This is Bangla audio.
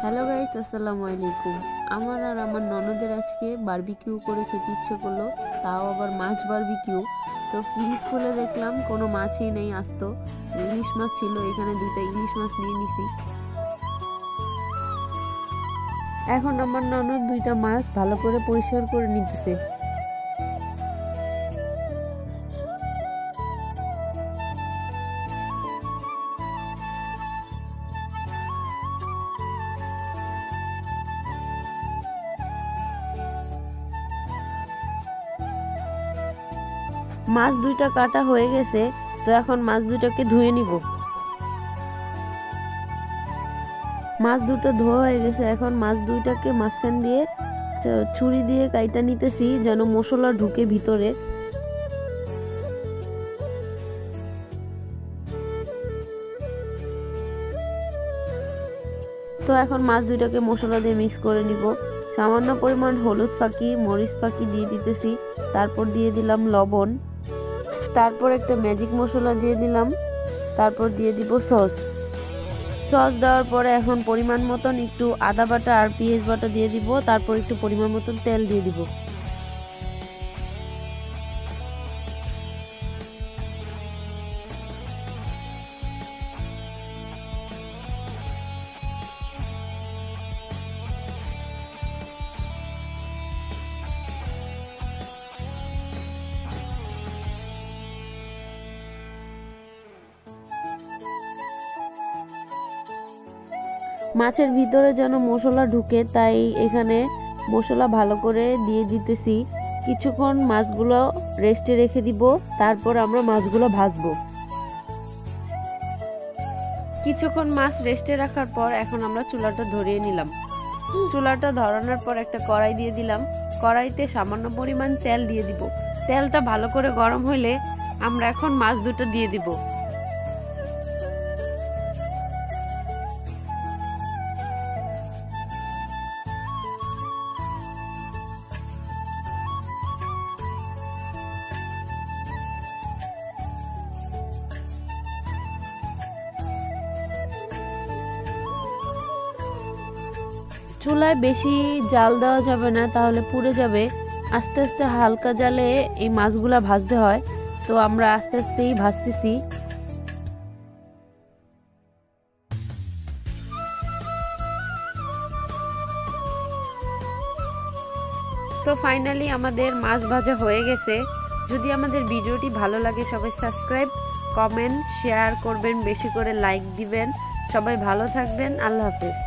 হ্যালো গাইস, আসসালামু আলাইকুম। আমার আর আমার ননদের আজকে বারবিকিউ করে খেতে ইচ্ছে করলো, তাও আবার মাছ বারবিকিউ। তো ফ্রিজ খুলে দেখলাম কোনো মাছই নেই আস্ত। ইলিশ মাছ ছিল, এখানে দুইটা ইলিশ মাছ নিয়ে নিছি। এখন আমার ননদ দুইটা মাছ ভালো করে পরিষ্কার করে নিতেছে। মাছ দুইটা কাটা হয়ে গেছে, তো এখন মাছ দুইটাকে ধুয়ে নিব। মাছ দুটো ধোয়া হয়ে গেছে, এখন মাছ দুইটাকে মাঝখান দিয়ে ছুরি দিয়ে কাইটা নিতেছি যেন মশলা ঢুকে ভিতরে। তো এখন মাছ দুইটাকে মশলা দিয়ে মিক্স করে নিব। সামান্য পরিমাণ হলুদ ফাঁকি, মরিচ ফাঁকি দিয়ে দিতেছি, তারপর দিয়ে দিলাম লবণ, তারপর একটা ম্যাজিক মশলা দিয়ে দিলাম, তারপর দিয়ে দিব সস দেওয়ার পরে এখন পরিমাণ মতন একটু আদা বাটা আর পেঁয়াজ বাটা দিয়ে দিব, তারপর একটু পরিমাণ মতন তেল দিয়ে দিব। মাছের ভিতরে যেন মশলা ঢুকে, তাই এখানে মশলা ভালো করে দিয়ে দিতেছি। কিছুক্ষণ মাছগুলো রেস্টে রেখে দিব, তারপর আমরা মাছগুলো ভাজবো। কিছুক্ষণ মাছ রেস্টে রাখার পর এখন আমরা চুলাটা ধরিয়ে নিলাম। চুলাটা ধরানোর পর একটা কড়াই দিয়ে দিলাম। কড়াইতে সামান্য পরিমাণ তেল দিয়ে দিব। তেলটা ভালো করে গরম হইলে আমরা এখন মাছ দুটো দিয়ে দিব। চুলায় বেশি জাল দেওয়া যাবে না, তাহলে পুড়ে যাবে। আস্তে আস্তে হালকা জালে এই মাছগুলা ভাজতে হয়, তো আমরা আস্তে আস্তেই ভাজতেছি। তো ফাইনালি আমাদের মাছ ভাজা হয়ে গেছে। যদি আমাদের ভিডিওটি ভালো লাগে সবাই সাবস্ক্রাইব, কমেন্ট, শেয়ার করবেন, বেশি করে লাইক দিবেন। সবাই ভালো থাকবেন। আল্লাহ হাফেজ।